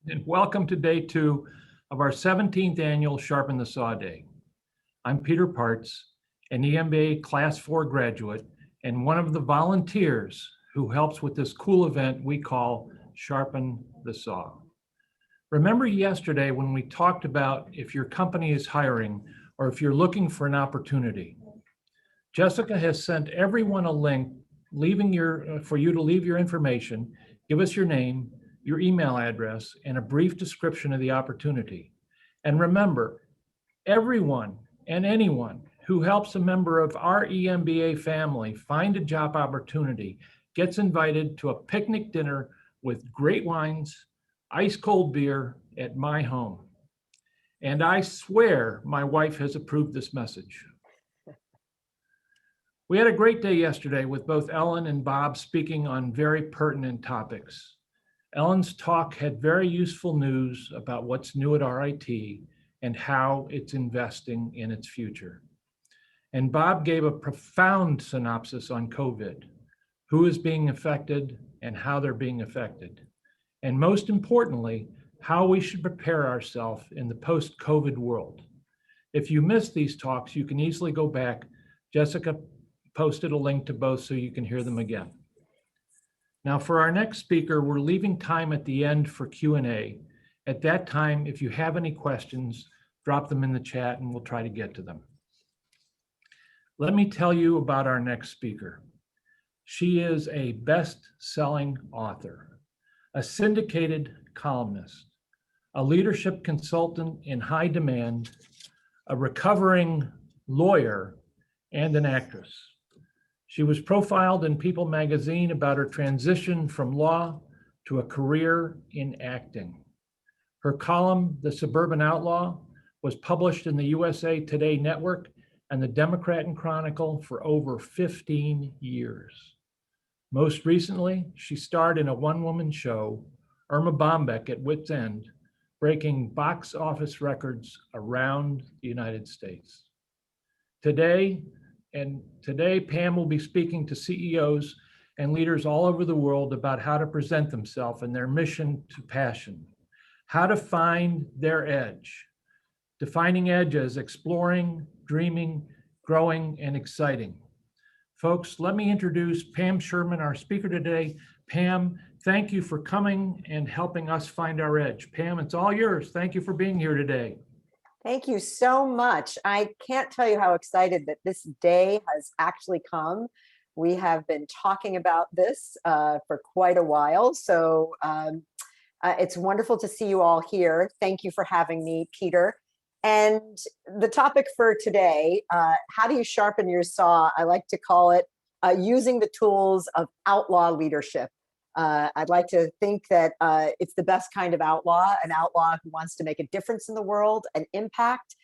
and welcome to day 2 of our 17th annual Sharpen the Saw Day. I'm Peter Parts, an EMBA Class 4 graduate and one of the volunteers who helps with this cool event we call Sharpen the Saw. Remember yesterday when we talked about if your company is hiring or if you're looking for an opportunity? Jessica has sent everyone a link for you to leave your information, give us your name, your email address, and a brief description of the opportunity. And remember, everyone and anyone who helps a member of our EMBA family find a job opportunity gets invited to a picnic dinner with great wines, ice cold beer at my home. And I swear my wife has approved this message. We had a great day yesterday with both Ellen and Bob speaking on very pertinent topics. Ellen's talk had very useful news about what's new at RIT and how it's investing in its future. And Bob gave a profound synopsis on COVID, who is being affected and how they're being affected. And most importantly, how we should prepare ourselves in the post-COVID world. If you missed these talks, you can easily go back. Jessica posted a link to both so you can hear them again. Now for our next speaker, we're leaving time at the end for Q&A. At that time, if you have any questions, drop them in the chat and we'll try to get to them. Let me tell you about our next speaker. She is a best-selling author, a syndicated columnist, a leadership consultant in high demand, a recovering lawyer, and an actress. She was profiled in People magazine about her transition from law to a career in acting. Her column, The Suburban Outlaw, was published in the USA Today Network and the Democrat and Chronicle for over 15 years. Most recently, she starred in a one-woman show, Irma Bombeck at Wit's End, breaking box office records around the United States. Today, Pam will be speaking to CEOs and leaders all over the world about how to present themselves and their mission to passion, how to find their edge, defining edge as exploring, dreaming, growing, and exciting. Folks, let me introduce Pam Sherman, our speaker today. Pam, thank you for coming and helping us find our edge. Pam, it's all yours. Thank you for being here today. Thank you so much. I can't tell you how excited that this day has actually come. We have been talking about this for quite a while. So it's wonderful to see you all here. Thank you for having me, Peter. And the topic for today, how do you sharpen your saw? I like to call it using the tools of outlaw leadership. I'd like to think that it's the best kind of outlaw, an outlaw who wants to make a difference in the world, an impact,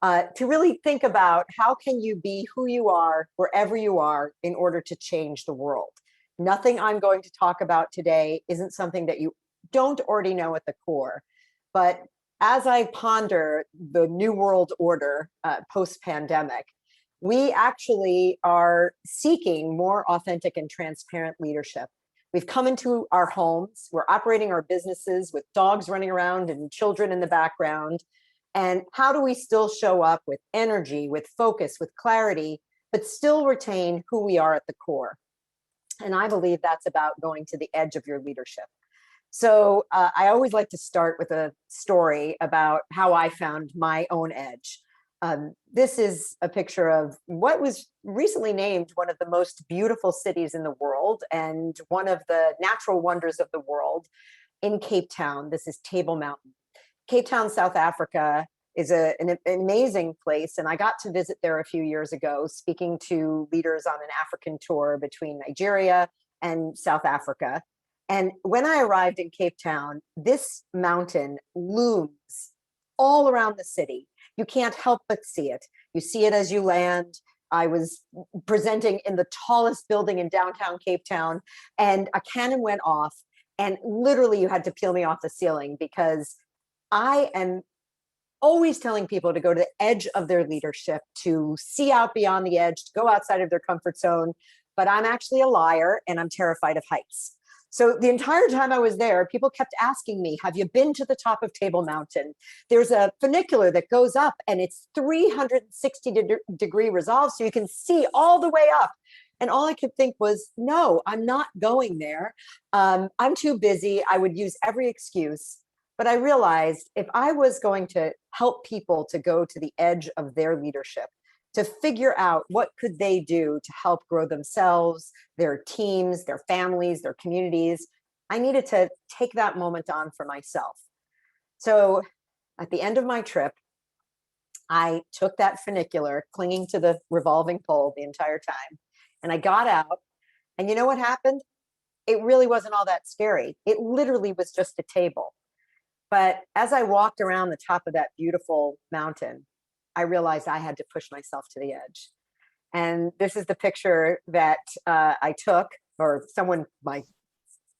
to really think about how can you be who you are, wherever you are, in order to change the world. Nothing I'm going to talk about today isn't something that you don't already know at the core. But as I ponder the new world order post-pandemic, we actually are seeking more authentic and transparent leadership. We've come into our homes, we're operating our businesses with dogs running around and children in the background. And how do we still show up with energy, with focus, with clarity, but still retain who we are at the core? And I believe that's about going to the edge of your leadership. So I always like to start with a story about how I found my own edge. This is a picture of what was recently named one of the most beautiful cities in the world and one of the natural wonders of the world in Cape Town. This is Table Mountain. Cape Town, South Africa is an amazing place. And I got to visit there a few years ago, speaking to leaders on an African tour between Nigeria and South Africa. And when I arrived in Cape Town, this mountain looms all around the city. You can't help but see it. You see it as you land. I was presenting in the tallest building in downtown Cape Town, and a cannon went off, and literally you had to peel me off the ceiling, because I am always telling people to go to the edge of their leadership, to see out beyond the edge, to go outside of their comfort zone. But I'm actually a liar, and I'm terrified of heights. So the entire time I was there, people kept asking me, have you been to the top of Table Mountain? There's a funicular that goes up and it's 360-degree resolve, so you can see all the way up. And all I could think was, no, I'm not going there. I'm too busy. I would use every excuse. But I realized if I was going to help people to go to the edge of their leadership, to figure out what could they do to help grow themselves, their teams, their families, their communities, I needed to take that moment on for myself. So at the end of my trip, I took that funicular, clinging to the revolving pole the entire time, and I got out. And you know what happened? It really wasn't all that scary. It literally was just a table. But as I walked around the top of that beautiful mountain, I realized I had to push myself to the edge. And this is the picture that I took, or someone, my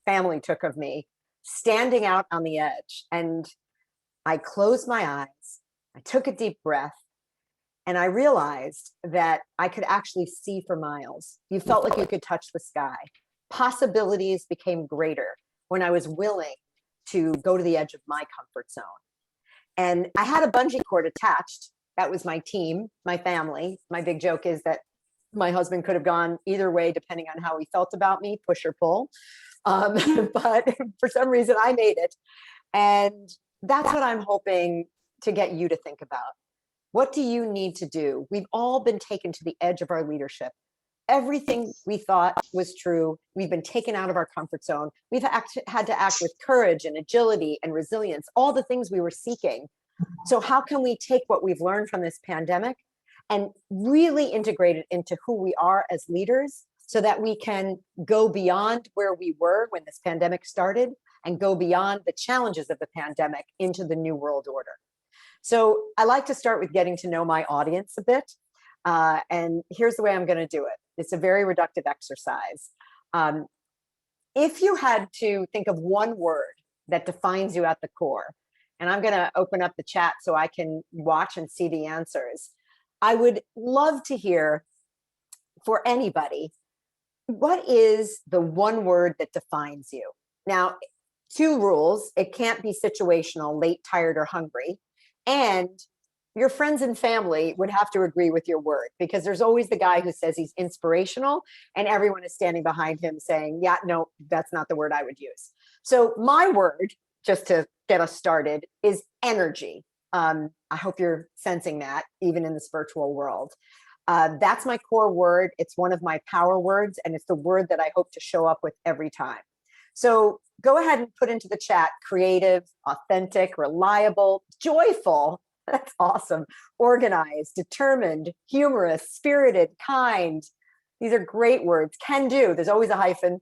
family took of me, standing out on the edge. And I closed my eyes, I took a deep breath, and I realized that I could actually see for miles. You felt like you could touch the sky. Possibilities became greater when I was willing to go to the edge of my comfort zone. And I had a bungee cord attached. That was my team, my family. My big joke is that my husband could have gone either way, depending on how he felt about me, push or pull. But for some reason, I made it. And that's what I'm hoping to get you to think about. What do you need to do? We've all been taken to the edge of our leadership. Everything we thought was true, we've been taken out of our comfort zone. We've had to act with courage and agility and resilience, all the things we were seeking. So how can we take what we've learned from this pandemic and really integrate it into who we are as leaders so that we can go beyond where we were when this pandemic started and go beyond the challenges of the pandemic into the new world order? So I like to start with getting to know my audience a bit. And here's the way I'm going to do it. It's a very reductive exercise. If you had to think of one word that defines you at the core, and I'm going to open up the chat so I can watch and see the answers, I would love to hear for anybody, what is the one word that defines you? Now, 2 rules: it can't be situational, late, tired, or hungry. And your friends and family would have to agree with your word, because there's always the guy who says he's inspirational and everyone is standing behind him saying, yeah, no, that's not the word I would use. So my word, just to get us started, is energy. I hope you're sensing that even in this virtual world. That's my core word. It's one of my power words, and it's the word that I hope to show up with every time. So go ahead and put into the chat: creative, authentic, reliable, joyful. That's awesome. Organized, determined, humorous, spirited, kind. These are great words. Can do. There's always a hyphen.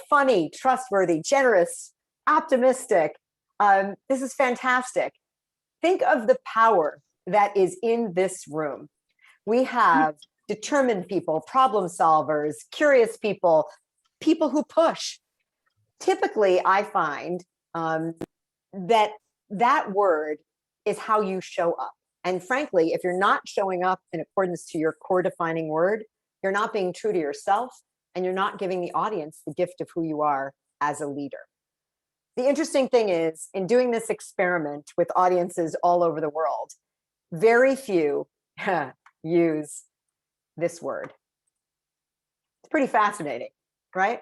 Funny, trustworthy, generous, optimistic. This is fantastic. Think of the power that is in this room. We have determined people, problem solvers, curious people, people who push. Typically, I find that word is how you show up. And frankly, if you're not showing up in accordance to your core defining word, you're not being true to yourself, and you're not giving the audience the gift of who you are as a leader. The interesting thing is, in doing this experiment with audiences all over the world, very few use this word. It's pretty fascinating, right?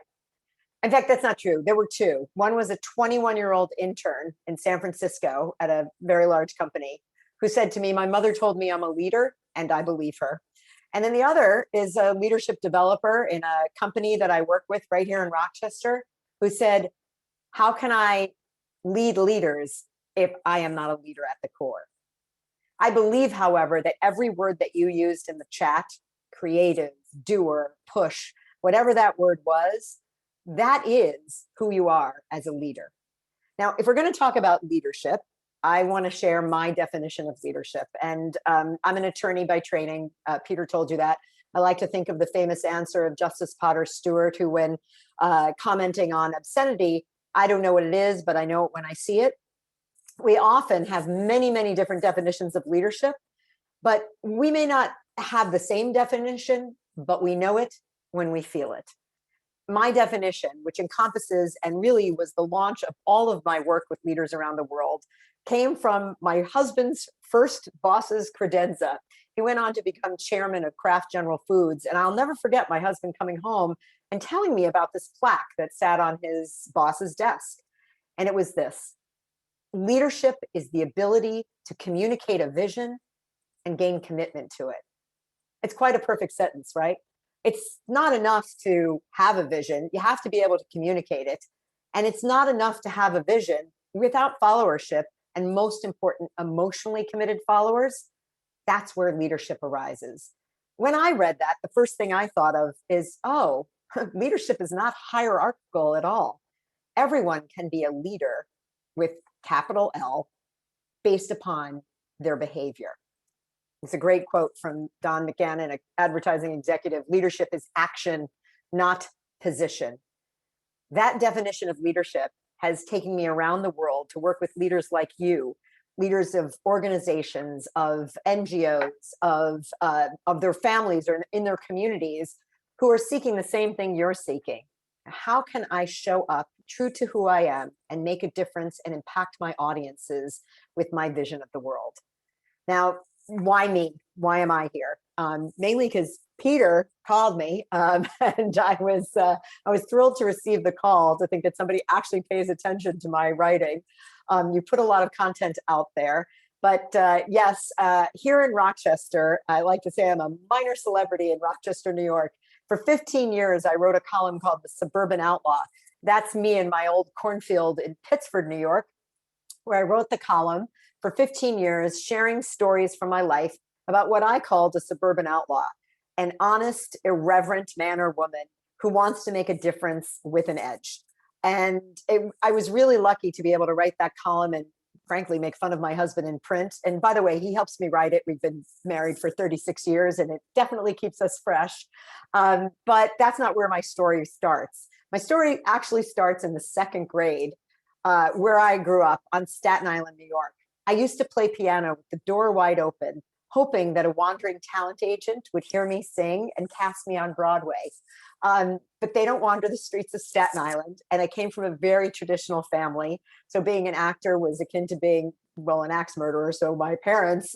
In fact, that's not true. There were 2. One was a 21-year-old intern in San Francisco at a very large company who said to me, my mother told me I'm a leader, and I believe her. And then the other is a leadership developer in a company that I work with right here in Rochester, who said, how can I lead leaders if I am not a leader at the core? I believe, however, that every word that you used in the chat, creative, doer, push, whatever that word was, that is who you are as a leader. Now, if we're going to talk about leadership, I want to share my definition of leadership. And I'm an attorney by training. Peter told you that. I like to think of the famous answer of Justice Potter Stewart, who, when commenting on obscenity, I don't know what it is, but I know it when I see it. We often have many, many different definitions of leadership, but we may not have the same definition, but we know it when we feel it. my definition, which encompasses and really was the launch of all of my work with leaders around the world, came from my husband's first boss's credenza. He went on to become chairman of Kraft General Foods. And I'll never forget my husband coming home and telling me about this plaque that sat on his boss's desk. And it was this: leadership is the ability to communicate a vision and gain commitment to it. It's quite a perfect sentence, right? It's not enough to have a vision. You have to be able to communicate it. And it's not enough to have a vision without followership, and most important, emotionally committed followers. That's where leadership arises. When I read that, the first thing I thought of is, oh, leadership is not hierarchical at all. Everyone can be a leader with capital L based upon their behavior. It's a great quote from Don McGannon, an advertising executive: leadership is action, not position. That definition of leadership has taken me around the world to work with leaders like you, leaders of organizations, of NGOs, of their families or in their communities, who are seeking the same thing you're seeking. How can I show up true to who I am and make a difference and impact my audiences with my vision of the world? Now, why me? Why am I here? Mainly because Peter called me, and I was thrilled to receive the call, to think that somebody actually pays attention to my writing. You put a lot of content out there, but yes, here in Rochester, I like to say I'm a minor celebrity in Rochester, New York. For 15 years, I wrote a column called The Suburban Outlaw. That's me in my old cornfield in Pittsford, New York, where I wrote the column for 15 years, sharing stories from my life about what I called a suburban outlaw, an honest, irreverent man or woman who wants to make a difference with an edge. And I was really lucky to be able to write that column and frankly make fun of my husband in print. And by the way, he helps me write it. We've been married for 36 years and it definitely keeps us fresh. But that's not where my story starts. My story actually starts in the second grade, where I grew up on Staten Island, New York. I used to play piano with the door wide open, hoping that a wandering talent agent would hear me sing and cast me on Broadway. But they don't wander the streets of Staten Island. And I came from a very traditional family. So being an actor was akin to being, well, an axe murderer. So my parents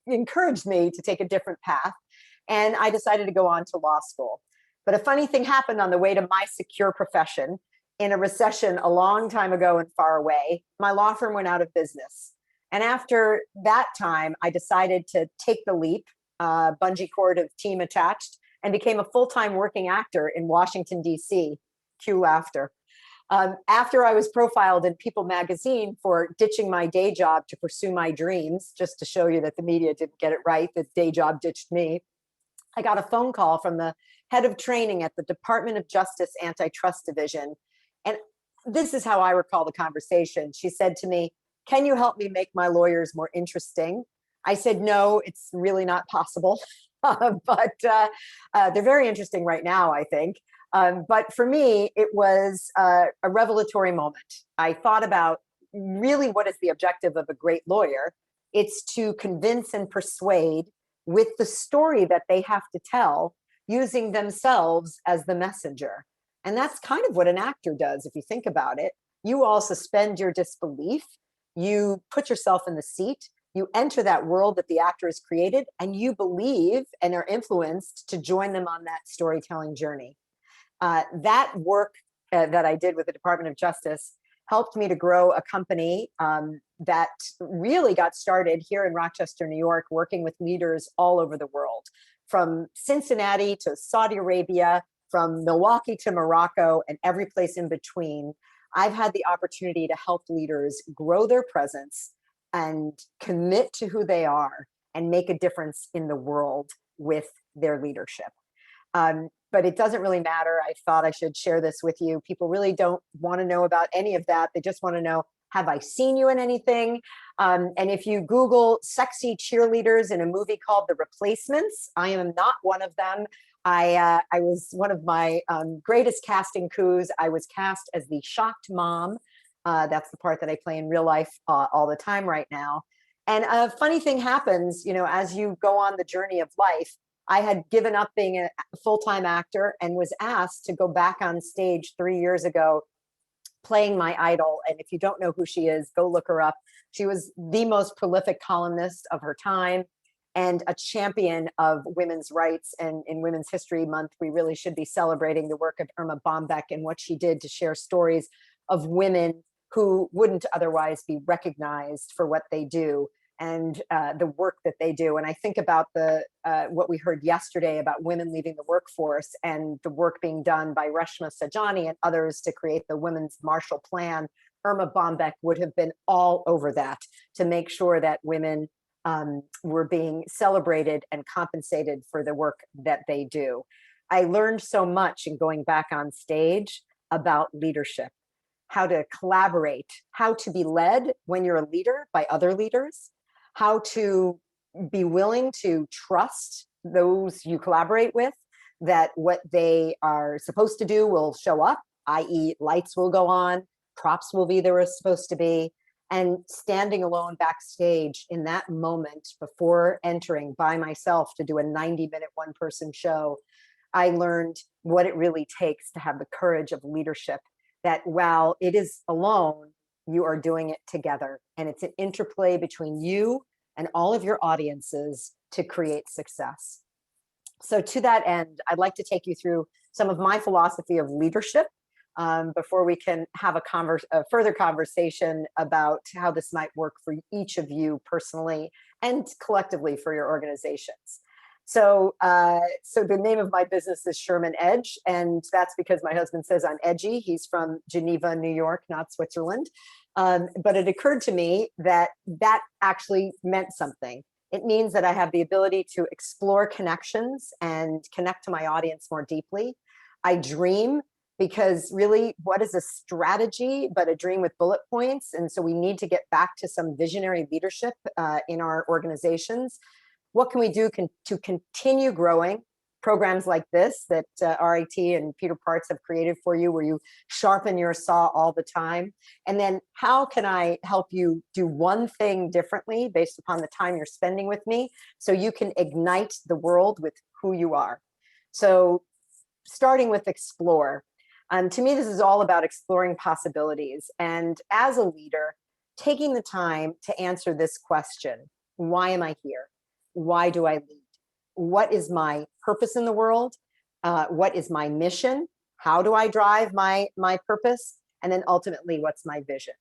encouraged me to take a different path. And I decided to go on to law school. But a funny thing happened on the way to my secure profession. In a recession a long time ago and far away, my law firm went out of business. And after that time, I decided to take the leap, bungee cord of team attached, and became a full-time working actor in Washington, D.C. Cue laughter. After I was profiled in People magazine for ditching my day job to pursue my dreams, just to show you that the media didn't get it right, the day job ditched me, I got a phone call from the head of training at the Department of Justice Antitrust Division. And this is how I recall the conversation. She said to me, "Can you help me make my lawyers more interesting?" I said, "No, it's really not possible." But they're very interesting right now, I think. But for me, it was a revelatory moment. I thought about really what is the objective of a great lawyer. It's to convince and persuade with the story that they have to tell, using themselves as the messenger. And that's kind of what an actor does, if you think about it. You all suspend your disbelief. You put yourself in the seat. You enter that world that the actor has created, and you believe and are influenced to join them on that storytelling journey. That work that I did with the Department of Justice helped me to grow a company that really got started here in Rochester, New York, working with leaders all over the world, from Cincinnati to Saudi Arabia, from Milwaukee to Morocco, and every place in between. I've had the opportunity to help leaders grow their presence and commit to who they are and make a difference in the world with their leadership. But it doesn't really matter. I thought I should share this with you. People really don't want to know about any of that. They just want to know, have I seen you in anything? And if you Google sexy cheerleaders in a movie called The Replacements, I am not one of them. I was one of my greatest casting coups. I was cast as the shocked mom. That's the part that I play in real life all the time right now. And a funny thing happens, as you go on the journey of life. I had given up being a full-time actor and was asked to go back on stage 3 years ago playing my idol. And if you don't know who she is, go look her up. She was the most prolific columnist of her time and a champion of women's rights. And in Women's History Month, we really should be celebrating the work of Irma Bombeck and what she did to share stories of women who wouldn't otherwise be recognized for what they do and the work that they do. And I think about what we heard yesterday about women leaving the workforce and the work being done by Reshma Sajani and others to create the Women's Marshall Plan. Irma Bombeck would have been all over that to make sure that women were being celebrated and compensated for the work that they do. I learned so much in going back on stage about leadership, how to collaborate, how to be led when you're a leader by other leaders, how to be willing to trust those you collaborate with, that what they are supposed to do will show up, i.e. lights will go on, props will be there as supposed to be, and standing alone backstage in that moment before entering by myself to do a 90-minute one-person show, I learned what it really takes to have the courage of leadership, that while it is alone, you are doing it together. And it's an interplay between you and all of your audiences to create success. So to that end, I'd like to take you through some of my philosophy of leadership before we can have a further conversation about how this might work for each of you personally and collectively for your organizations. So the name of my business is Sherman Edge, and that's because my husband says I'm edgy. He's from Geneva, New York, not Switzerland. But it occurred to me that that actually meant something. It means that I have the ability to explore connections and connect to my audience more deeply. I dream because really, what is a strategy but a dream with bullet points? And so we need to get back to some visionary leadership in our organizations. What can we do to continue growing programs like this that RIT and Peter Parts have created for you, where you sharpen your saw all the time? And then how can I help you do one thing differently based upon the time you're spending with me so you can ignite the world with who you are? So starting with explore. To me, this is all about exploring possibilities. And as a leader, taking the time to answer this question: why am I here? Why do I lead? What is my purpose in the world? What is my mission? How do I drive my purpose? And then ultimately, what's my vision?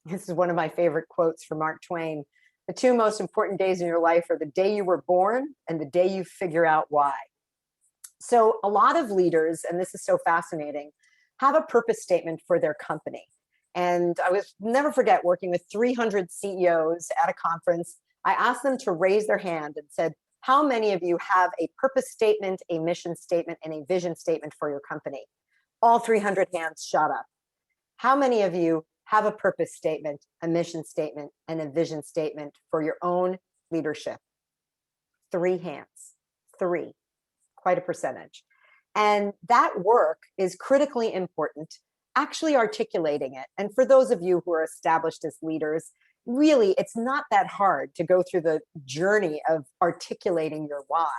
This is one of my favorite quotes from Mark Twain. The two most important days in your life are the day you were born and the day you figure out why. So a lot of leaders, and this is so fascinating, have a purpose statement for their company. And I will never forget working with 300 CEOs at a conference. I asked them to raise their hand and said, how many of you have a purpose statement, a mission statement, and a vision statement for your company? All 300 hands shot up. How many of you have a purpose statement, a mission statement, and a vision statement for your own leadership? 3 hands, 3, quite a percentage. And that work is critically important, actually articulating it. And for those of you who are established as leaders, really, it's not that hard to go through the journey of articulating your why.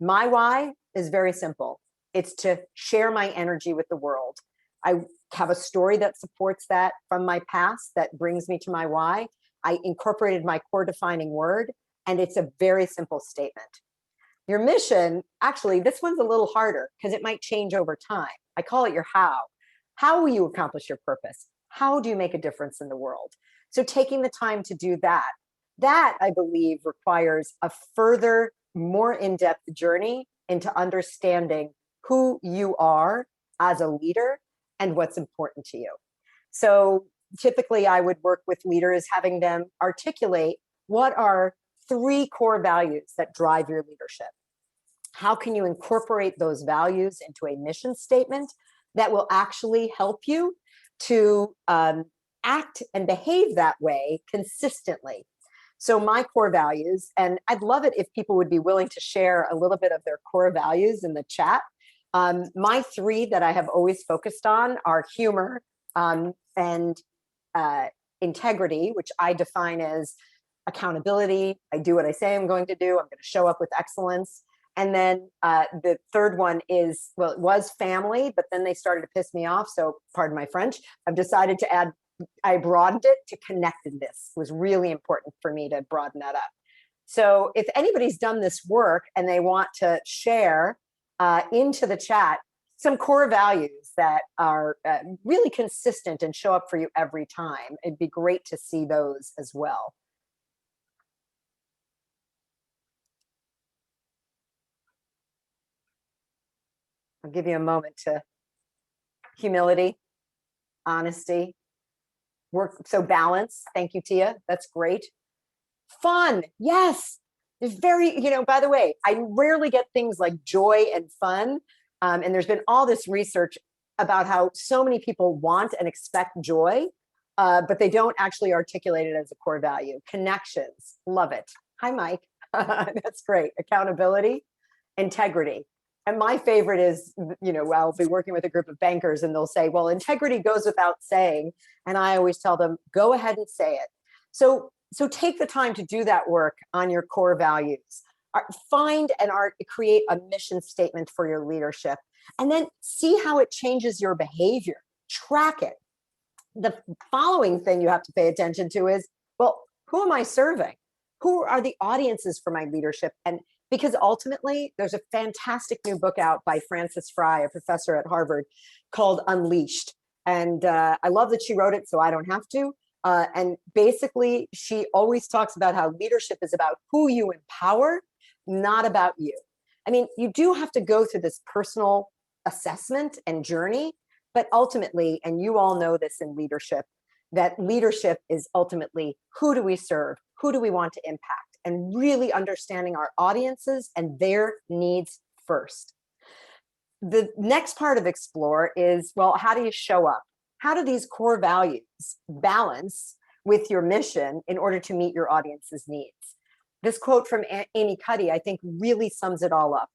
My why is very simple. It's to share my energy with the world. I have a story that supports that from my past that brings me to my why. I incorporated my core defining word, and it's a very simple statement. Your mission, actually, this one's a little harder because it might change over time. I call it your how. How will you accomplish your purpose? How do you make a difference in the world? So taking the time to do that, I believe requires a further, more in-depth journey into understanding who you are as a leader and what's important to you. So typically I would work with leaders, having them articulate what are 3 core values that drive your leadership. How can you incorporate those values into a mission statement that will actually help you to act and behave that way consistently? So my core values, and I'd love it if people would be willing to share a little bit of their core values in the chat. My 3 that I have always focused on are humor and integrity, which I define as accountability. I do what I say I'm going to do. I'm going to show up with excellence. And then the third one is, well, it was family, but then they started to piss me off. So pardon my French. I've decided to add, I broadened it to connectedness. It was really important for me to broaden that up. So if anybody's done this work and they want to share into the chat some core values that are really consistent and show up for you every time, it'd be great to see those as well. I'll give you a moment to humility, honesty, work. So balance. Thank you, Tia. That's great. Fun. Yes. There's very, by the way, I rarely get things like joy and fun. And there's been all this research about how so many people want and expect joy, but they don't actually articulate it as a core value. Connections. Love it. Hi, Mike. That's great. Accountability, integrity. And my favorite is, I'll be working with a group of bankers and they'll say, well, integrity goes without saying. And I always tell them, go ahead and say it. So take the time to do that work on your core values. Find and create a mission statement for your leadership, and then see how it changes your behavior. Track it. The following thing you have to pay attention to is, well, who am I serving? Who are the audiences for my leadership? And because ultimately, there's a fantastic new book out by Frances Fry, a professor at Harvard, called Unleashed. And I love that she wrote it, so I don't have to. And basically, she always talks about how leadership is about who you empower, not about you. I mean, you do have to go through this personal assessment and journey, but ultimately, and you all know this in leadership, that leadership is ultimately who do we serve? Who do we want to impact? And really understanding our audiences and their needs first. The next part of Explore is, well, how do you show up? How do these core values balance with your mission in order to meet your audience's needs? This quote from Amy Cuddy, I think, really sums it all up.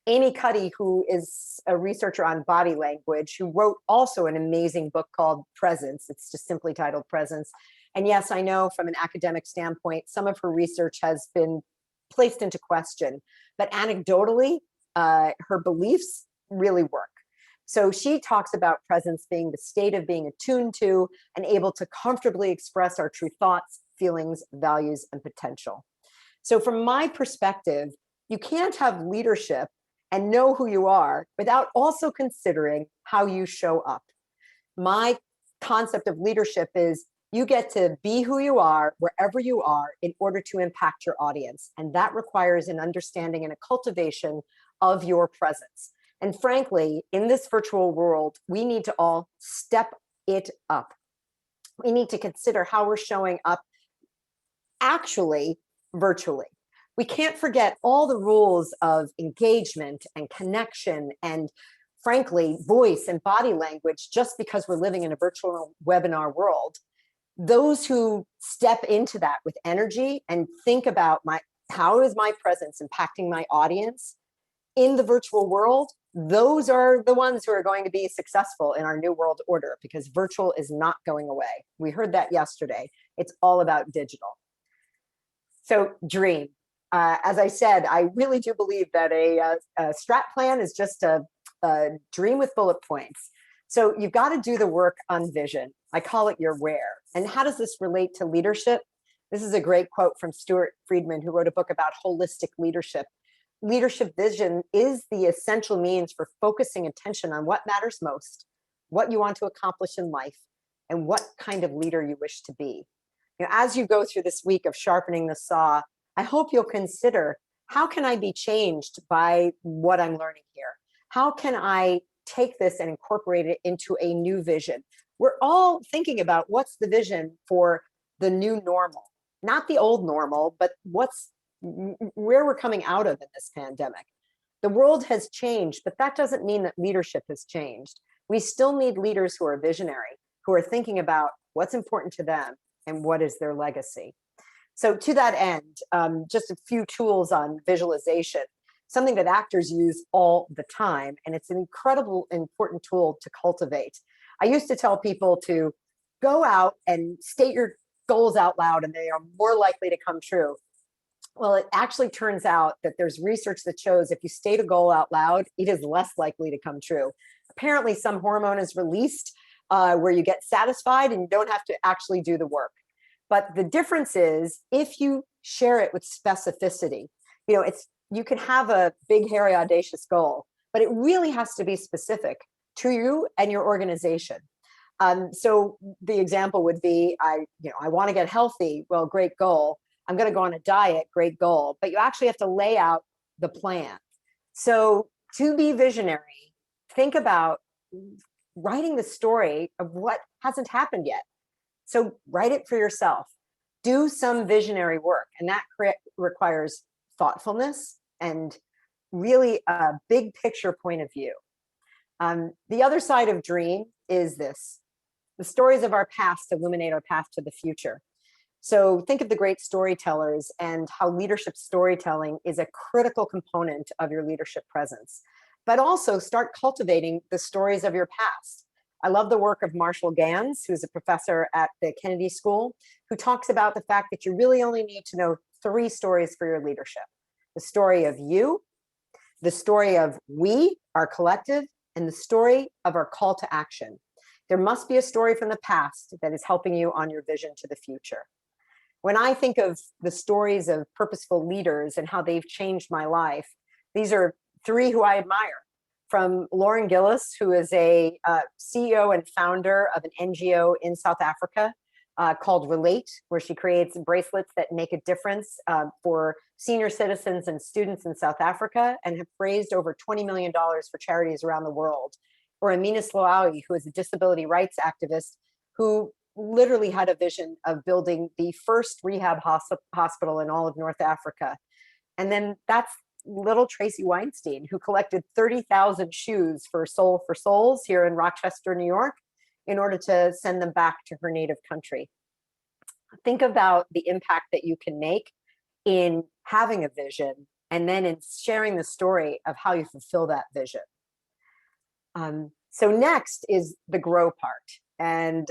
Amy Cuddy, who is a researcher on body language, who wrote also an amazing book called Presence. It's just simply titled Presence. And yes, I know from an academic standpoint, some of her research has been placed into question, but anecdotally, her beliefs really work. So she talks about presence being the state of being attuned to and able to comfortably express our true thoughts, feelings, values, and potential. So from my perspective, you can't have leadership and know who you are without also considering how you show up. My concept of leadership is you get to be who you are wherever you are in order to impact your audience. And that requires an understanding and a cultivation of your presence. And frankly, in this virtual world, we need to all step it up. We need to consider how we're showing up actually virtually. We can't forget all the rules of engagement and connection and, frankly, voice and body language just because we're living in a virtual webinar world. Those who step into that with energy and think about how is my presence impacting my audience in the virtual world, those are the ones who are going to be successful in our new world order, because virtual is not going away. We heard that yesterday. It's all about digital. So dream. As I said, I really do believe that a strat plan is just a dream with bullet points. So you've got to do the work on vision. I call it your where. And how does this relate to leadership? This is a great quote from Stuart Friedman, who wrote a book about holistic leadership. Leadership vision is the essential means for focusing attention on what matters most, what you want to accomplish in life, and what kind of leader you wish to be. As you go through this week of sharpening the saw, I hope you'll consider, how can I be changed by what I'm learning here? How can I take this and incorporate it into a new vision? We're all thinking about what's the vision for the new normal, not the old normal, but where we're coming out of in this pandemic. The world has changed, but that doesn't mean that leadership has changed. We still need leaders who are visionary, who are thinking about what's important to them and what is their legacy. So to that end, just a few tools on visualization, something that actors use all the time, and it's an incredible, important tool to cultivate. I used to tell people to go out and state your goals out loud, and they are more likely to come true. Well, it actually turns out that there's research that shows if you state a goal out loud, it is less likely to come true. Apparently, some hormone is released where you get satisfied and you don't have to actually do the work. But the difference is if you share it with specificity, you can have a big, hairy, audacious goal, but it really has to be specific to you and your organization. So the example would be, I want to get healthy. Well, great goal. I'm going to go on a diet, great goal, but you actually have to lay out the plan. So to be visionary, think about writing the story of what hasn't happened yet. So write it for yourself. Do some visionary work, and that requires thoughtfulness and really a big picture point of view. The other side of dream is this: the stories of our past illuminate our path to the future. So think of the great storytellers and how leadership storytelling is a critical component of your leadership presence. But also start cultivating the stories of your past. I love the work of Marshall Gans, who's a professor at the Kennedy School, who talks about the fact that you really only need to know 3 stories for your leadership: the story of you, the story of we, our collective, and the story of our call to action. There must be a story from the past that is helping you on your vision to the future. When I think of the stories of purposeful leaders and how they've changed my life, these are 3 who I admire. From Lauren Gillis, who is a CEO and founder of an NGO in South Africa called Relate, where she creates bracelets that make a difference for senior citizens and students in South Africa, and have raised over $20 million for charities around the world. Or Amina Slaoui, who is a disability rights activist who literally had a vision of building the first rehab hospital in all of North Africa. And then that's little Tracy Weinstein, who collected 30,000 shoes for Soul for Souls here in Rochester, New York, in order to send them back to her native country. Think about the impact that you can make in having a vision and then in sharing the story of how you fulfill that vision. So next is the grow part. And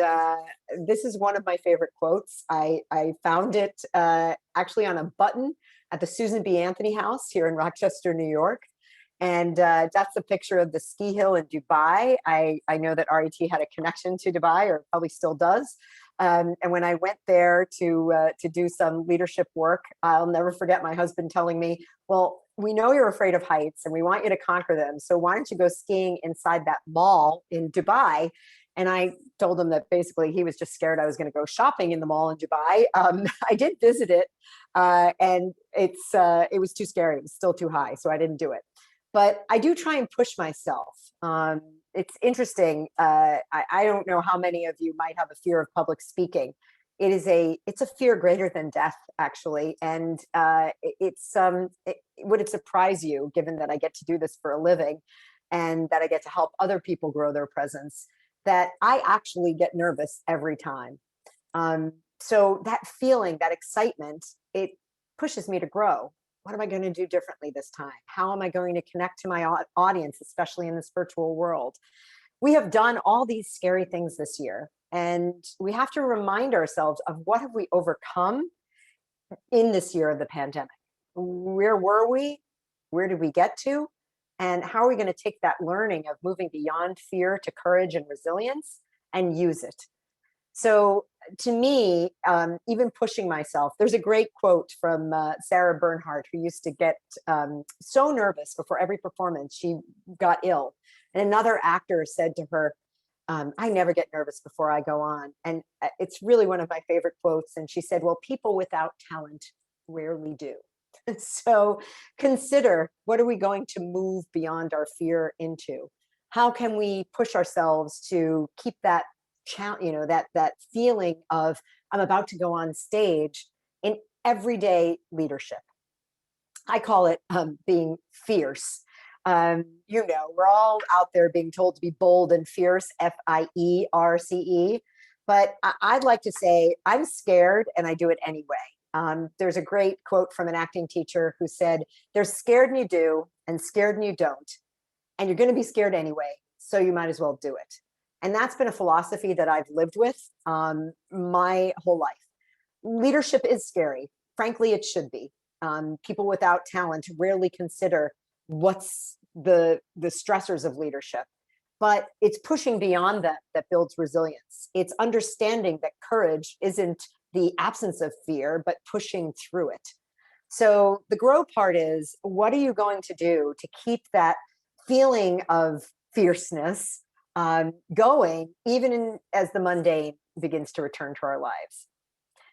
this is one of my favorite quotes. I found it actually on a button at the Susan B. Anthony House here in Rochester, New York. And that's a picture of the ski hill in Dubai. I know that RIT had a connection to Dubai, or probably still does. And when I went there to do some leadership work, I'll never forget my husband telling me, well, we know you're afraid of heights and we want you to conquer them. So why don't you go skiing inside that mall in Dubai? And I told him that basically he was just scared I was going to go shopping in the mall in Dubai. I did visit it, and it was too scary. It was still too high, so I didn't do it. But I do try and push myself. It's interesting. I don't know how many of you might have a fear of public speaking. It's a fear greater than death, actually. And would it surprise you, given that I get to do this for a living and that I get to help other people grow their presence, that I actually get nervous every time. So that feeling, that excitement, it pushes me to grow. What am I going to do differently this time? How am I going to connect to my audience, especially in this virtual world? We have done all these scary things this year, and we have to remind ourselves of what have we overcome in this year of the pandemic. Where were we? Where did we get to? And how are we going to take that learning of moving beyond fear to courage and resilience and use it? So to me, even pushing myself, there's a great quote from Sarah Bernhardt, who used to get so nervous before every performance, she got ill. And another actor said to her, I never get nervous before I go on. And it's really one of my favorite quotes. And she said, well, people without talent rarely do. So consider, what are we going to move beyond our fear into? How can we push ourselves to keep that that feeling of I'm about to go on stage in everyday leadership? I call it being fierce. We're all out there being told to be bold and fierce, FIERCE. But I'd like to say I'm scared and I do it anyway. There's a great quote from an acting teacher who said, there's scared and you do, and scared and you don't. And you're going to be scared anyway, so you might as well do it. And that's been a philosophy that I've lived with my whole life. Leadership is scary. Frankly, it should be. People without talent rarely consider what's the stressors of leadership. But it's pushing beyond that builds resilience. It's understanding that courage isn't the absence of fear, but pushing through it. So the grow part is, what are you going to do to keep that feeling of fierceness going, even as the mundane begins to return to our lives?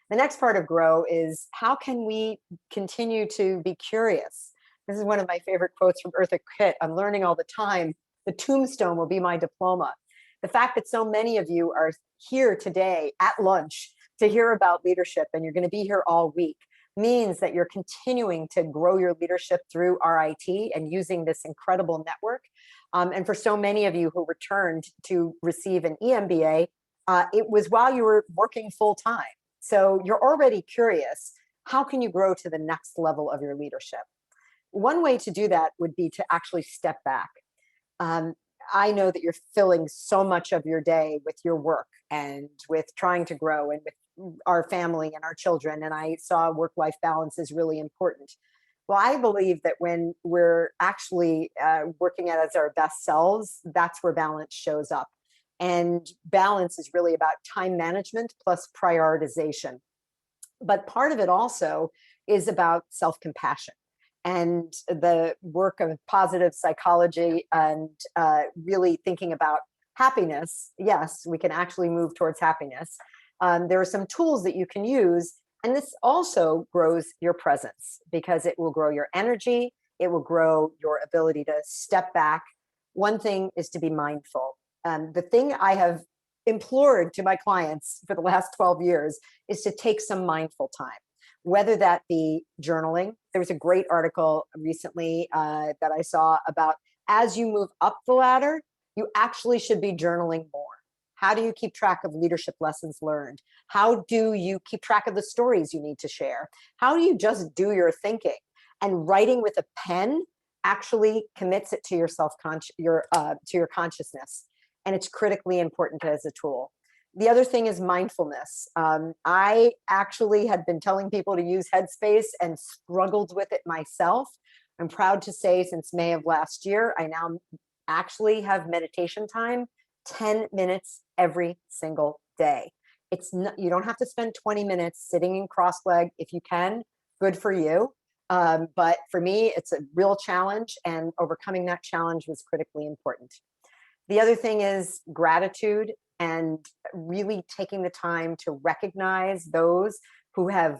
The next part of grow is, how can we continue to be curious? This is one of my favorite quotes from Eartha Kitt. I'm learning all the time. The tombstone will be my diploma. The fact that so many of you are here today at lunch to hear about leadership, and you're going to be here all week, means that you're continuing to grow your leadership through RIT and using this incredible network. And for so many of you who returned to receive an EMBA, it was while you were working full time. So you're already curious, how can you grow to the next level of your leadership? One way to do that would be to actually step back. I know that you're filling so much of your day with your work and with trying to grow and with our family and our children. And I saw work-life balance is really important. Well, I believe that when we're actually working as our best selves, that's where balance shows up. And balance is really about time management plus prioritization. But part of it also is about self-compassion and the work of positive psychology and really thinking about happiness. Yes, we can actually move towards happiness. There are some tools that you can use, and this also grows your presence because it will grow your energy. It will grow your ability to step back. One thing is to be mindful. The thing I have implored to my clients for the last 12 years is to take some mindful time, whether that be journaling. There was a great article recently that I saw about, as you move up the ladder, you actually should be journaling more. How do you keep track of leadership lessons learned? How do you keep track of the stories you need to share? How do you just do your thinking? And writing with a pen actually commits it to your to your consciousness. And it's critically important as a tool. The other thing is mindfulness. I actually had been telling people to use Headspace and struggled with it myself. I'm proud to say since May of last year, I now actually have meditation time, 10 minutes every single day. It's not, you don't have to spend 20 minutes sitting in cross-leg. If you can, good for you. But for me, it's a real challenge, and overcoming that challenge was critically important. The other thing is gratitude, and really taking the time to recognize those who have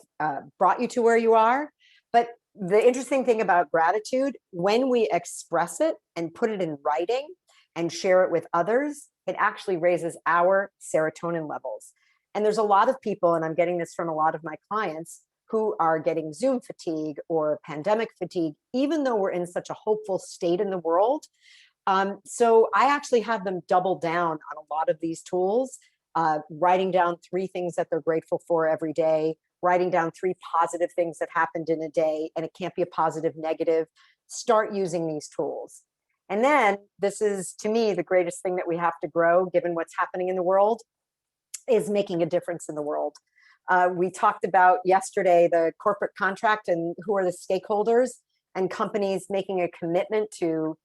brought you to where you are. But the interesting thing about gratitude, when we express it and put it in writing and share it with others, it actually raises our serotonin levels. And there's a lot of people, and I'm getting this from a lot of my clients, who are getting Zoom fatigue or pandemic fatigue, even though we're in such a hopeful state in the world. So I actually have them double down on a lot of these tools, writing down 3 things that they're grateful for every day, writing down 3 positive things that happened in a day, and it can't be a positive, negative. Start using these tools. And then this is, to me, the greatest thing that we have to grow, given what's happening in the world, is making a difference in the world. We talked about yesterday the corporate contract and who are the stakeholders, and companies making a commitment to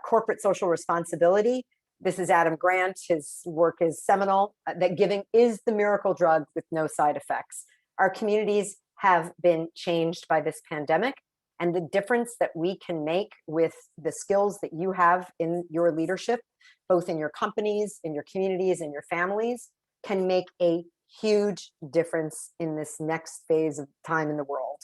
corporate social responsibility. This is Adam Grant. His work is seminal, that giving is the miracle drug with no side effects. Our communities have been changed by this pandemic, and the difference that we can make with the skills that you have in your leadership, both in your companies, in your communities, and your families, can make a huge difference in this next phase of time in the world.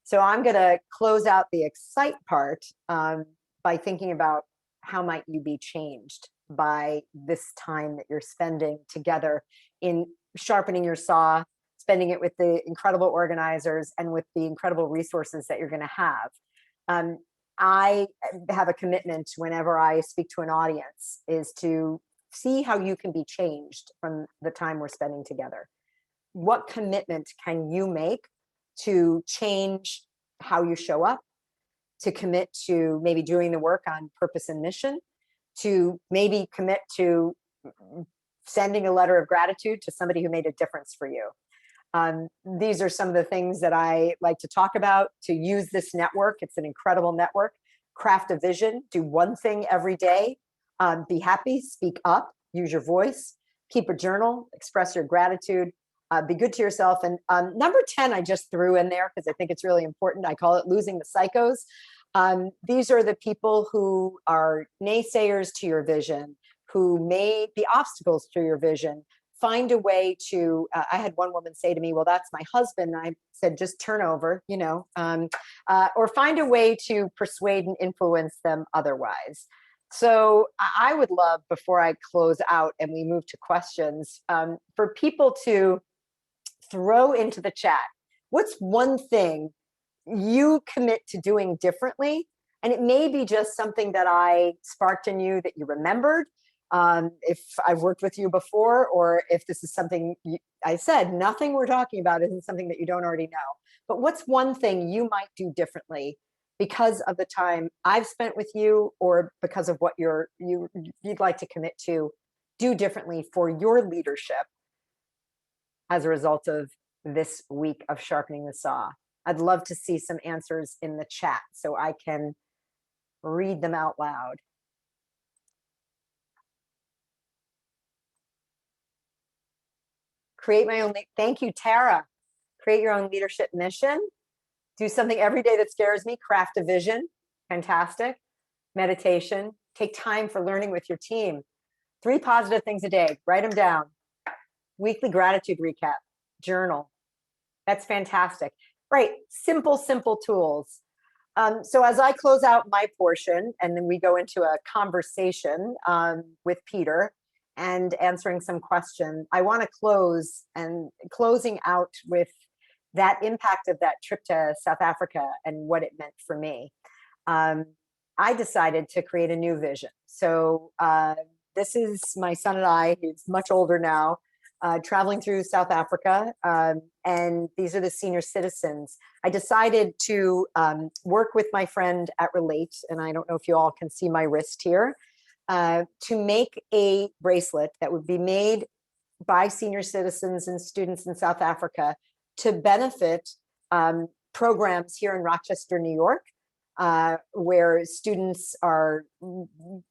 So I'm going to close out the excite part by thinking about how might you be changed by this time that you're spending together in sharpening your saw, spending it with the incredible organizers and with the incredible resources that you're going to have. I have a commitment whenever I speak to an audience is to see how you can be changed from the time we're spending together. What commitment can you make to change how you show up, to commit to maybe doing the work on purpose and mission, to maybe commit to sending a letter of gratitude to somebody who made a difference for you? These are some of the things that I like to talk about, to use this network. It's an incredible network. Craft a vision, do one thing every day. Be happy, speak up, use your voice, keep a journal, express your gratitude, be good to yourself. And number 10, I just threw in there because I think it's really important. I call it losing the psychos. These are the people who are naysayers to your vision, who may be obstacles to your vision. Find a way to, I had one woman say to me, well, that's my husband. And I said, just turn over, or find a way to persuade and influence them otherwise. So I would love, before I close out and we move to questions, for people to throw into the chat, what's one thing you commit to doing differently? And it may be just something that I sparked in you that you remembered. If I've worked with you before, or if this is something I said, nothing we're talking about isn't something that you don't already know. But what's one thing you might do differently because of the time I've spent with you, or because of what you'd like to commit to do differently for your leadership as a result of this week of Sharpening the Saw? I'd love to see some answers in the chat so I can read them out loud. Create my own, thank you, Tara. Create your own leadership mission. Do something every day that scares me. Craft a vision. Fantastic. Meditation. Take time for learning with your team. 3 positive things a day. Write them down. Weekly gratitude recap. Journal. That's fantastic. Right. Simple, simple tools. So as I close out my portion, and then we go into a conversation with Peter and answering some questions, I want to closing out with that impact of that trip to South Africa and what it meant for me. I decided to create a new vision. So this is my son and I, he's much older now, traveling through South Africa. And these are the senior citizens. I decided to work with my friend at Relate, and I don't know if you all can see my wrist here, to make a bracelet that would be made by senior citizens and students in South Africa to benefit programs here in Rochester, New York, where students are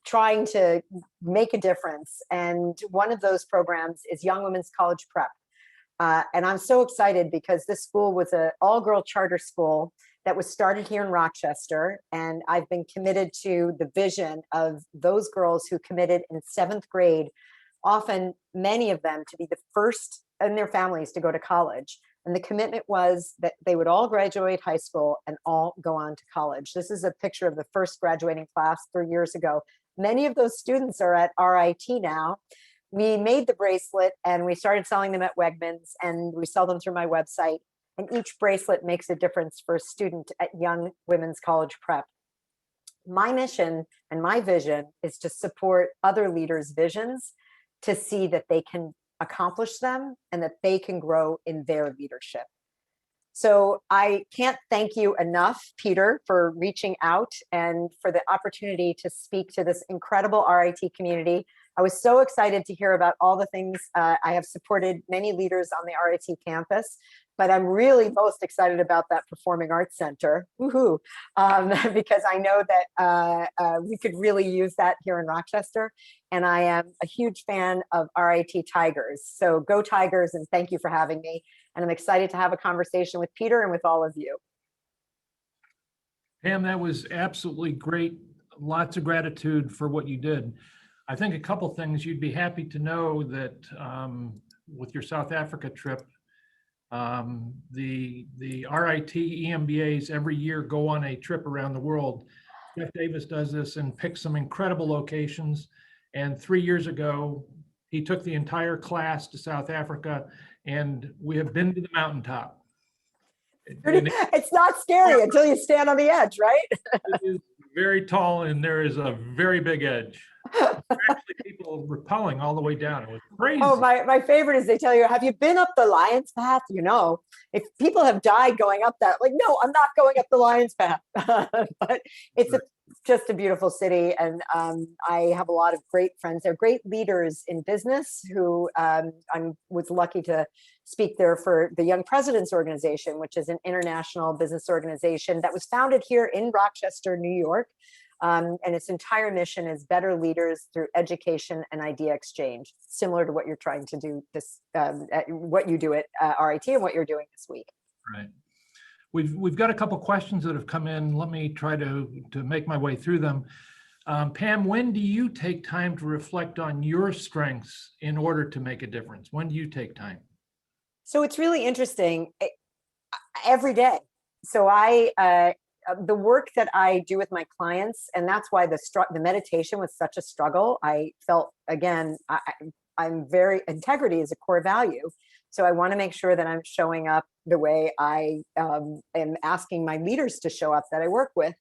trying to make a difference. And one of those programs is Young Women's College Prep. And I'm so excited because this school was an all-girl charter school that was started here in Rochester. And I've been committed to the vision of those girls who committed in 7th grade, often many of them to be the first in their families to go to college. And the commitment was that they would all graduate high school and all go on to college. This is a picture of the first graduating class 3 years ago. Many of those students are at RIT now. We made the bracelet and we started selling them at Wegmans, and we sell them through my website. And each bracelet makes a difference for a student at Young Women's College Prep. My mission and my vision is to support other leaders' visions to see that they can accomplish them and that they can grow in their leadership. So I can't thank you enough, Peter, for reaching out and for the opportunity to speak to this incredible RIT community. I was so excited to hear about all the things. I have supported many leaders on the RIT campus, but I'm really most excited about that Performing Arts Center, woohoo, because I know that we could really use that here in Rochester. And I am a huge fan of RIT Tigers. So go Tigers, and thank you for having me. And I'm excited to have a conversation with Peter and with all of you. Pam, that was absolutely great. Lots of gratitude for what you did. I think a couple things. You'd be happy to know that with your South Africa trip, the RIT EMBAs every year go on a trip around the world. Jeff Davis does this and picks some incredible locations. And 3 years ago, he took the entire class to South Africa, and we have been to the mountaintop. It's not scary until you stand on the edge, right? It is very tall, and there is a very big edge. Actually, people rappelling all the way down. It was crazy. Oh, my favorite is they tell you, have you been up the Lion's Path? You know, if people have died going up that, like, no, I'm not going up the Lion's Path. But it's just a beautiful city. And I have a lot of great friends. They're great leaders in business who I was lucky to speak there for the Young Presidents Organization, which is an international business organization that was founded here in Rochester, New York. And its entire mission is better leaders through education and idea exchange, similar to what you're trying to do this, what you do at RIT and what you're doing this week. Right. We've got a couple questions that have come in. Let me try to make my way through them. Pam, when do you take time to reflect on your strengths in order to make a difference? When do you take time? So it's really interesting. Every day. So the work that I do with my clients, and that's why the meditation was such a struggle. I felt, again, integrity is a core value. So I want to make sure that I'm showing up the way I am asking my leaders to show up that I work with.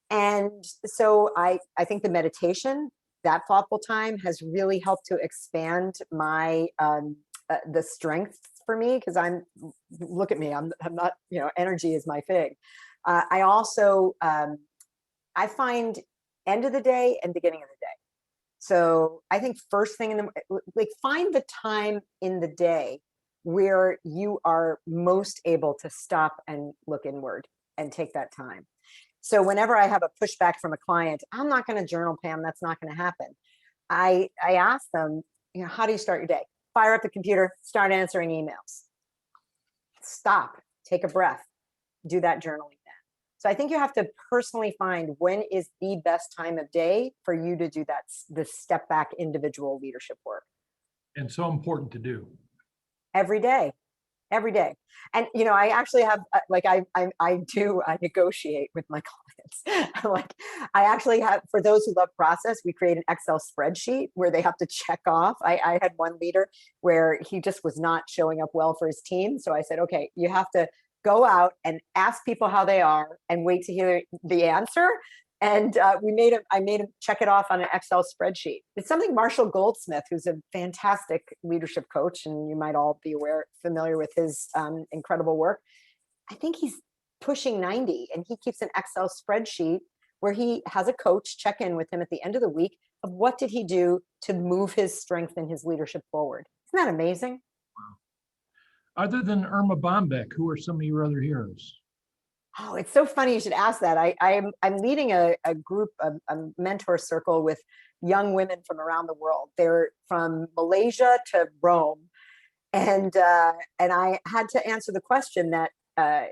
And so I think the meditation, that thoughtful time, has really helped to expand my the strength for me, because look at me, I'm not, energy is my thing. I also, I find end of the day and beginning of the day. So I think first thing find the time in the day where you are most able to stop and look inward and take that time. So whenever I have a pushback from a client, I'm not going to journal, Pam, that's not going to happen. I ask them, how do you start your day? Fire up the computer, start answering emails. Stop, take a breath, do that journaling. So I think you have to personally find when is the best time of day for you to do the step back individual leadership work. And so important to do. Every day. And, I actually have, I negotiate with my clients. I actually have, for those who love process, we create an Excel spreadsheet where they have to check off. I had one leader where he just was not showing up well for his team. So I said, okay, you have to go out and ask people how they are and wait to hear the answer. And I made him check it off on an Excel spreadsheet. It's something Marshall Goldsmith, who's a fantastic leadership coach, and you might all be familiar with his incredible work. I think he's pushing 90, and he keeps an Excel spreadsheet where he has a coach check in with him at the end of the week of what did he do to move his strength and his leadership forward. Isn't that amazing? Other than Irma Bombeck, who are some of your other heroes? Oh, it's so funny you should ask that. I'm leading a group, a mentor circle with young women from around the world. They're from Malaysia to Rome. And I had to answer the question that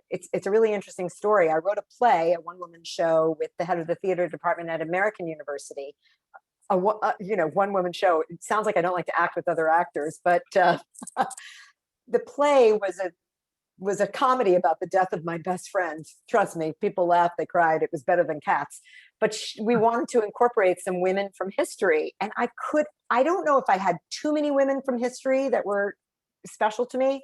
it's a really interesting story. I wrote a play, a one-woman show with the head of the theater department at American University. One-woman show. It sounds like I don't like to act with other actors, but the play was a comedy about the death of my best friend. Trust me, people laughed, they cried. It was better than Cats. But we wanted to incorporate some women from history. And I don't know if I had too many women from history that were special to me.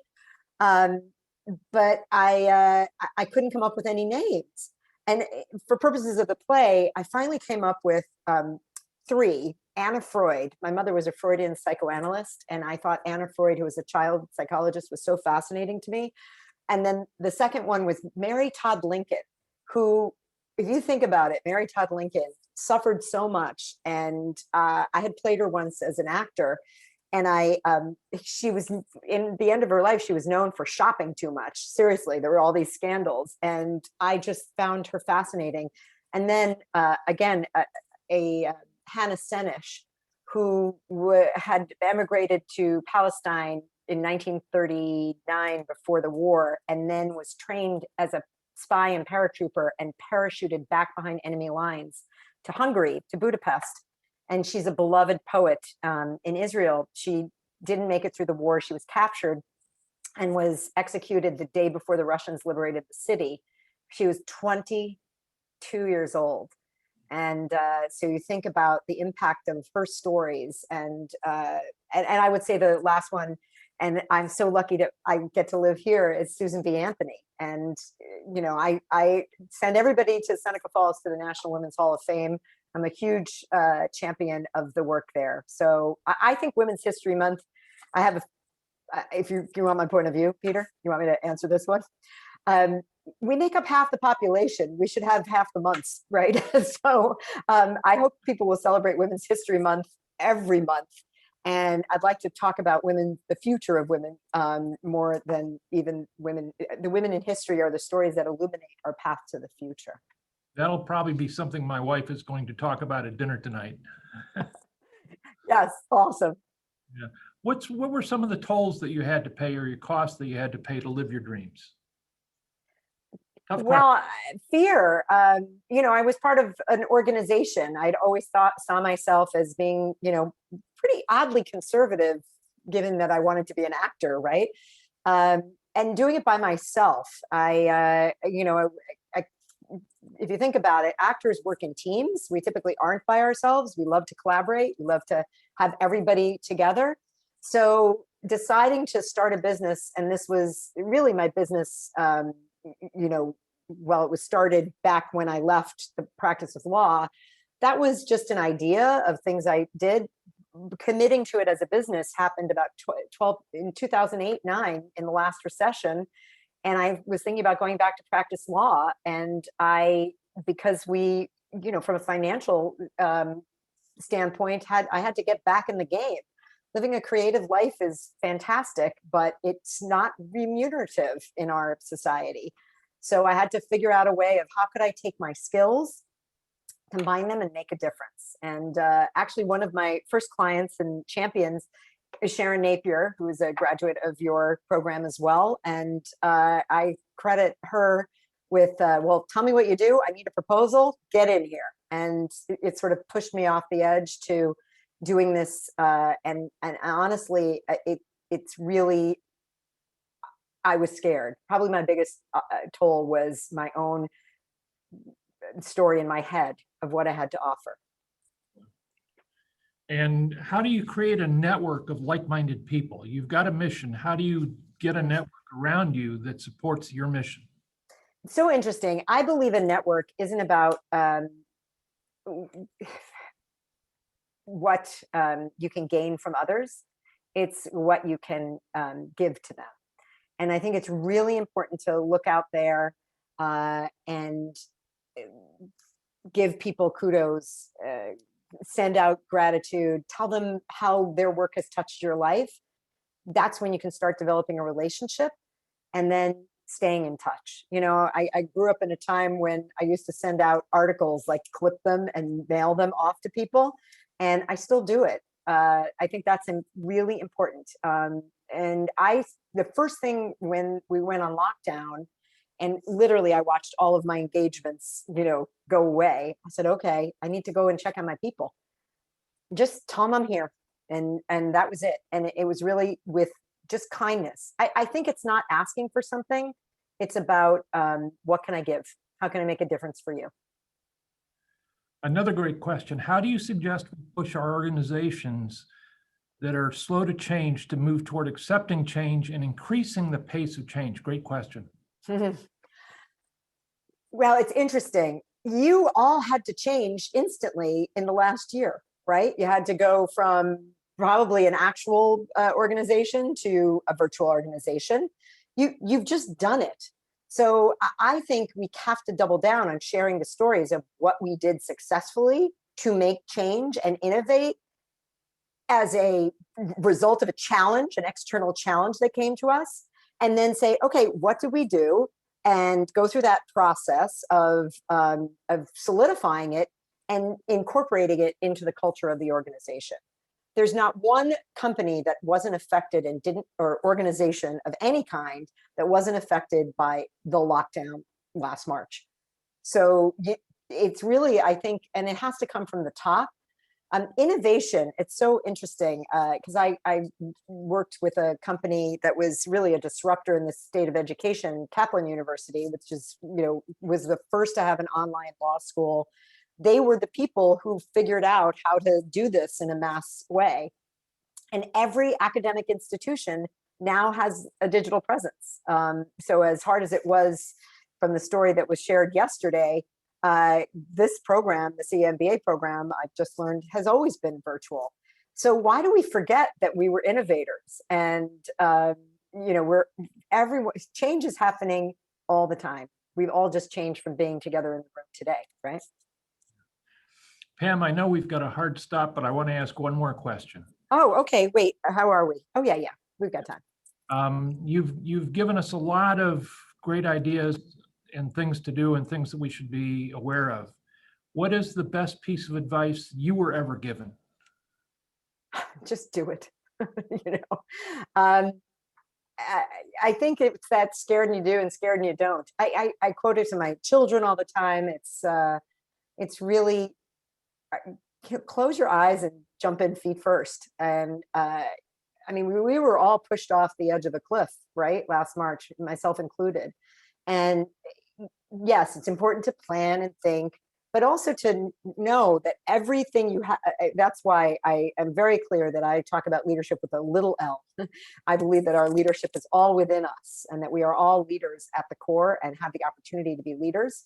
But I couldn't come up with any names. And for purposes of the play, I finally came up with 3. Anna Freud. My mother was a Freudian psychoanalyst, and I thought Anna Freud, who was a child psychologist, was so fascinating to me. And then the second one was Mary Todd Lincoln, who, if you think about it, Mary Todd Lincoln suffered so much. And I had played her once as an actor. And she was, in the end of her life, she was known for shopping too much. Seriously, there were all these scandals. And I just found her fascinating. And then again, Hannah Senesh, who had emigrated to Palestine in 1939 before the war, and then was trained as a spy and paratrooper and parachuted back behind enemy lines to Hungary, to Budapest. And she's a beloved poet in Israel. She didn't make it through the war. She was captured and was executed the day before the Russians liberated the city. She was 22 years old. And so you think about the impact of her stories. And I would say the last one, and I'm so lucky that I get to live here, is Susan B. Anthony. And, I send everybody to Seneca Falls to the National Women's Hall of Fame. I'm a huge champion of the work there. So I think Women's History Month, I have, if you want my point of view, Peter, you want me to answer this one? We make up half the population. We should have half the months, right? So I hope people will celebrate Women's History Month every month. And I'd like to talk about women, the future of women, more than even women. The women in history are the stories that illuminate our path to the future. That'll probably be something my wife is going to talk about at dinner tonight. Yes, awesome. Yeah. What were some of the tolls that you had to pay or your costs that you had to pay to live your dreams? Well, fear, I was part of an organization. I'd always saw myself as being, pretty oddly conservative, given that I wanted to be an actor, right? And doing it by myself. If you think about it, actors work in teams. We typically aren't by ourselves. We love to collaborate. We love to have everybody together. So deciding to start a business, and this was really my business, it was started back when I left the practice of law. That was just an idea of things I did. Committing to it as a business happened about 2008-9 in the last recession. And I was thinking about going back to practice law. And because we, from a financial standpoint, I had to get back in the game. Living a creative life is fantastic, but it's not remunerative in our society. So I had to figure out a way of how could I take my skills, combine them, and make a difference. And actually, one of my first clients and champions is Sharon Napier, who is a graduate of your program as well. And I credit her with, well, tell me what you do. I need a proposal. Get in here. And it sort of pushed me off the edge to doing this. And honestly, it's really, I was scared. Probably my biggest toll was my own story in my head of what I had to offer. And how do you create a network of like-minded people? You've got a mission. How do you get a network around you that supports your mission? So interesting. I believe a network isn't about what you can gain from others. It's what you can give to them. And I think it's really important to look out there and give people kudos, send out gratitude, tell them how their work has touched your life. That's when you can start developing a relationship and then staying in touch. I grew up in a time when I used to send out articles, like clip them and mail them off to people. And I still do it. I think that's really important. And the first thing when we went on lockdown, and literally I watched all of my engagements, go away. I said, okay, I need to go and check on my people. Just tell them I'm here. And that was it. And it was really with just kindness. I think it's not asking for something. It's about what can I give? How can I make a difference for you? Another great question. How do you suggest we push our organizations that are slow to change to move toward accepting change and increasing the pace of change? Great question. Well, it's interesting. You all had to change instantly in the last year, right? You had to go from probably an actual organization to a virtual organization. You've just done it. So I think we have to double down on sharing the stories of what we did successfully to make change and innovate as a result of a challenge, an external challenge that came to us, and then say, okay, what did we do? And go through that process of solidifying it and incorporating it into the culture of the organization. There's not one company that wasn't affected or organization of any kind that wasn't affected by the lockdown last March. So it's really, I think, and it has to come from the top. Innovation, it's so interesting because I worked with a company that was really a disruptor in the state of education, Kaplan University, which is, was the first to have an online law school. They were the people who figured out how to do this in a mass way. And every academic institution now has a digital presence. So as hard as it was from the story that was shared yesterday, this program, this EMBA program, I've just learned has always been virtual. So why do we forget that we were innovators? And change is happening all the time. We've all just changed from being together in the room today, right? Pam, I know we've got a hard stop, but I want to ask one more question. Oh, okay. Wait, how are we? Oh, yeah. We've got time. You've given us a lot of great ideas and things to do and things that we should be aware of. What is the best piece of advice you were ever given? Just do it. I think it's that scared and you do and scared and you don't. I quote it to my children all the time. It's really close your eyes and jump in feet first. And we were all pushed off the edge of a cliff, right? Last March, myself included. And yes, it's important to plan and think, but also to know that everything you have, that's why I am very clear that I talk about leadership with a little L. I believe that our leadership is all within us and that we are all leaders at the core and have the opportunity to be leaders.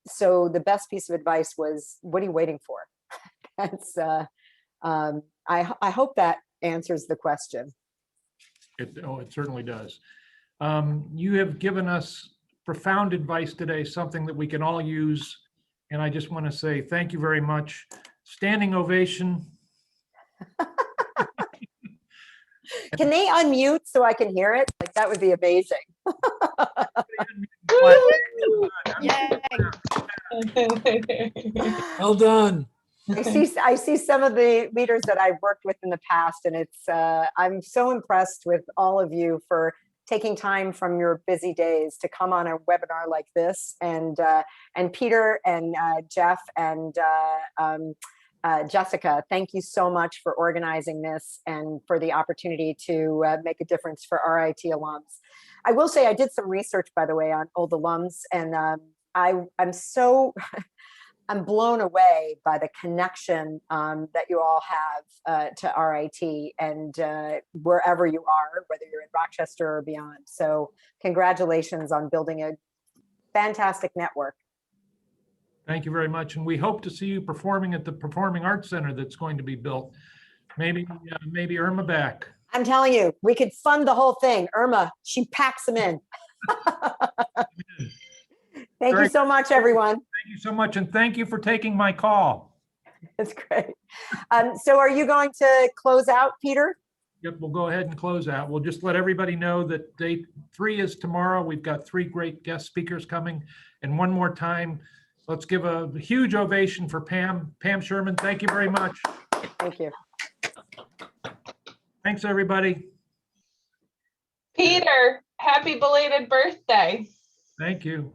So the best piece of advice was, what are you waiting for? That's, I hope that answers the question. It certainly does. You have given us profound advice today, something that we can all use. And I just want to say thank you very much. Standing ovation. Can they unmute so I can hear it? Like, that would be amazing. Well done. I see some of the leaders that I've worked with in the past, and it's I'm so impressed with all of you for taking time from your busy days to come on a webinar like this. And Peter and Jeff and Jessica, thank you so much for organizing this and for the opportunity to make a difference for RIT alums. I will say I did some research, by the way, on old alums, and I'm so I'm blown away by the connection that you all have to RIT and wherever you are, whether you're in Rochester or beyond. So congratulations on building a fantastic network. Thank you very much. And we hope to see you performing at the Performing Arts Center that's going to be built. Maybe Irma back. I'm telling you, we could fund the whole thing. Irma, she packs them in. Thank you so much, everyone. Thank you so much. And thank you for taking my call. That's great. So are you going to close out, Peter? Yep, we'll go ahead and close out. We'll just let everybody know that day 3 is tomorrow. We've got 3 great guest speakers coming. And one more time, let's give a huge ovation for Pam Sherman. Thank you very much. Thank you. Thanks, everybody. Peter, happy belated birthday. Thank you.